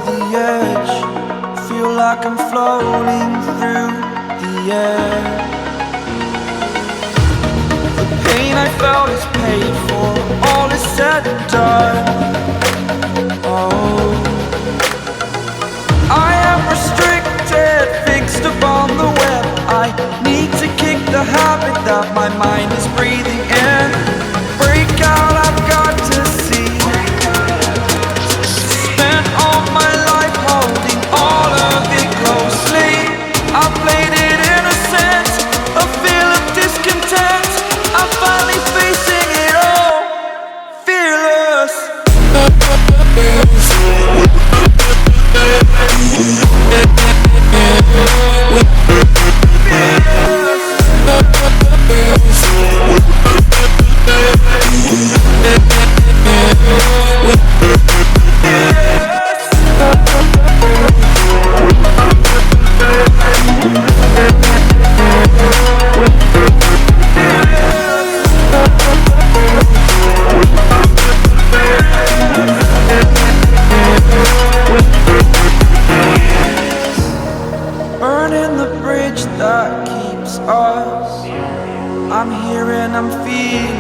the edge, feel like I'm floating through the air. The pain I felt is paid for, all is said and done. Oh, I am restricted, fixed upon the web. I need to kick the habit that my mind is breathing in. Break out, I've got to see. Spent all my life holding all of it closely. I played it innocent, a feel of discontent. I'm finally facing it all, fearless. Burning the bridge that keeps us. I'm here and I'm feeling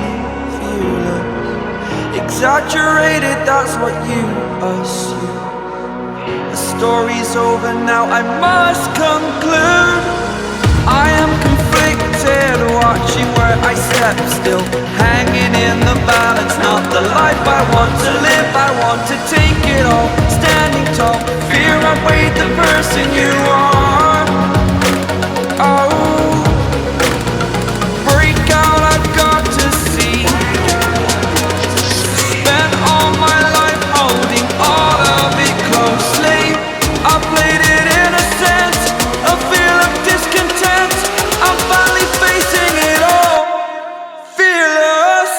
fearless. Exaggerated, that's what you assume. The story's over now, I must conclude. I am conflicted, watching where I step still, hanging in the balance. Not the life I want to live, I want to take it all. Standing tall, fear outweighed the person you are. Oh, break out, I've got to see. Spent all my life holding all of it closely. I played it innocent, a feel of discontent. I'm finally facing it all, fearless.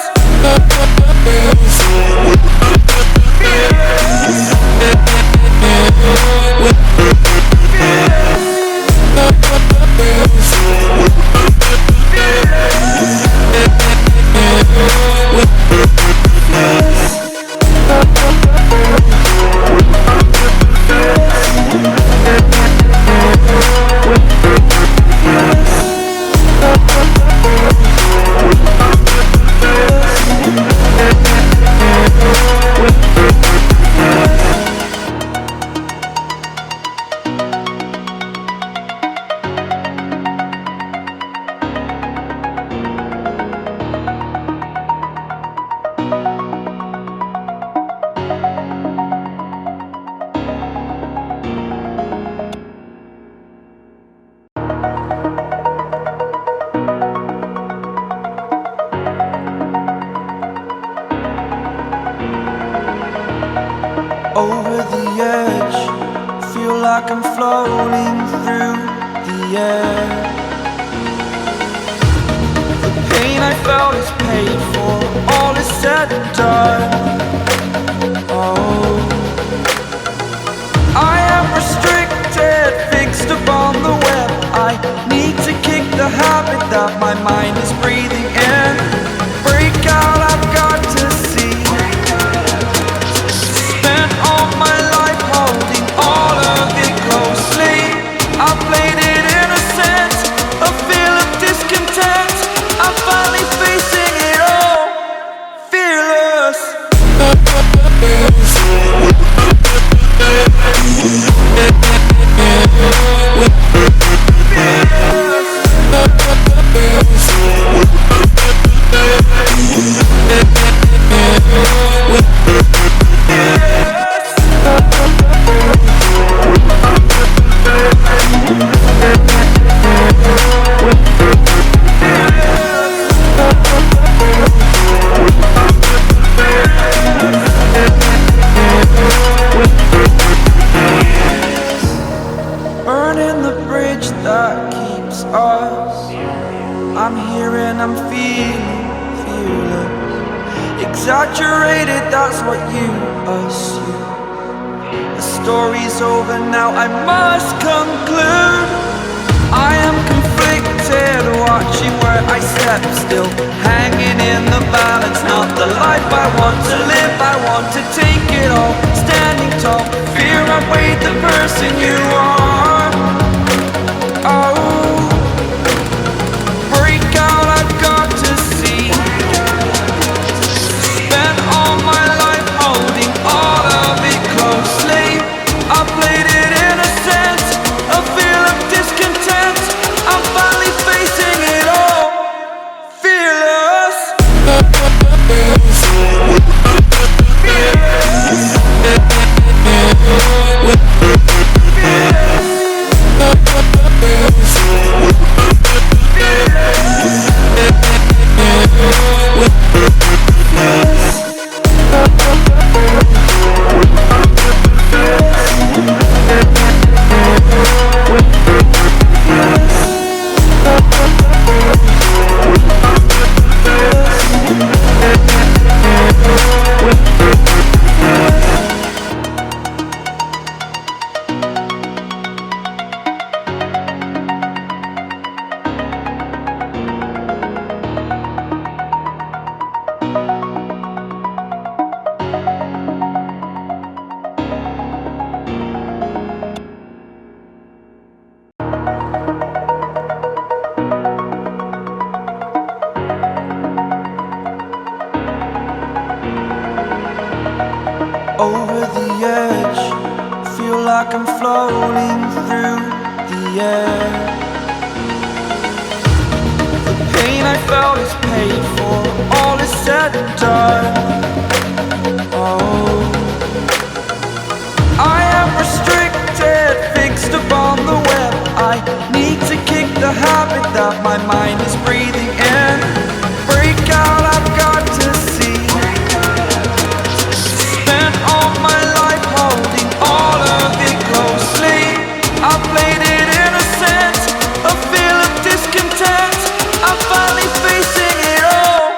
Over the edge, feel like I'm floating through the air. The pain I felt is paid for, all is said and done. Oh, I am restricted, fixed upon the web. I need to kick the habit that my mind is breathing in. Break out, I've got to see. Spent all my life holding all of it closely. I played it innocent, a feel of discontent. I'm finally facing it all, fearless. Burning the bridge that keeps us. I'm here and I'm feeling fearless. Exaggerated, that's what you assume. The story's over now, I must conclude. I am conflicted, watching where I step still, hanging in the balance. Not the life I want to live, I want to take it all. Standing tall, fear outweighed the person you are. Oh, break out, I've got to see. Spent all my life holding all of it closely. I played it innocent, a feel of discontent. I'm finally facing it all, fearless. Over the edge, feel like I'm floating through the air. The pain I felt is paid for, all is said and done. Oh, I am restricted, fixed upon the web. I need to kick the habit that my mind is breathing in. Break out, I've got to see. Spent all my life holding all of it closely. I played it innocent, a feel of discontent. I'm finally facing it all,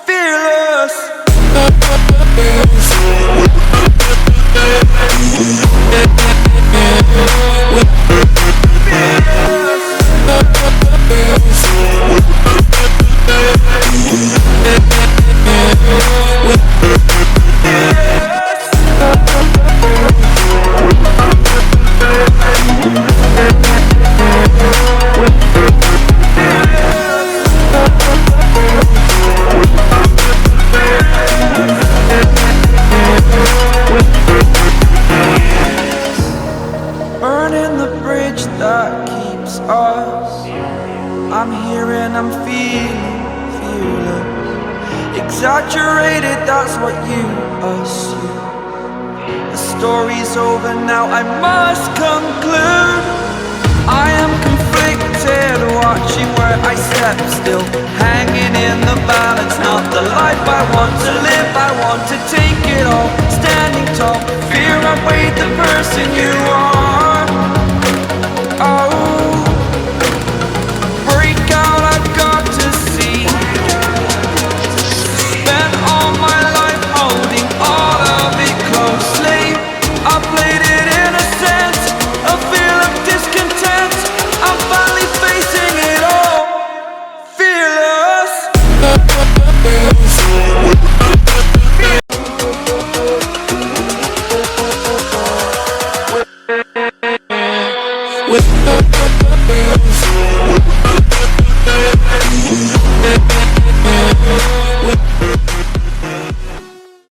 fearless. Burning the bridge that keeps us. I'm here and I'm feeling fearless. Exaggerated, that's what you assume. The story's over now, I must conclude. I am conflicted, watching where I step still, hanging in the balance. Not the life I want to live, I want to take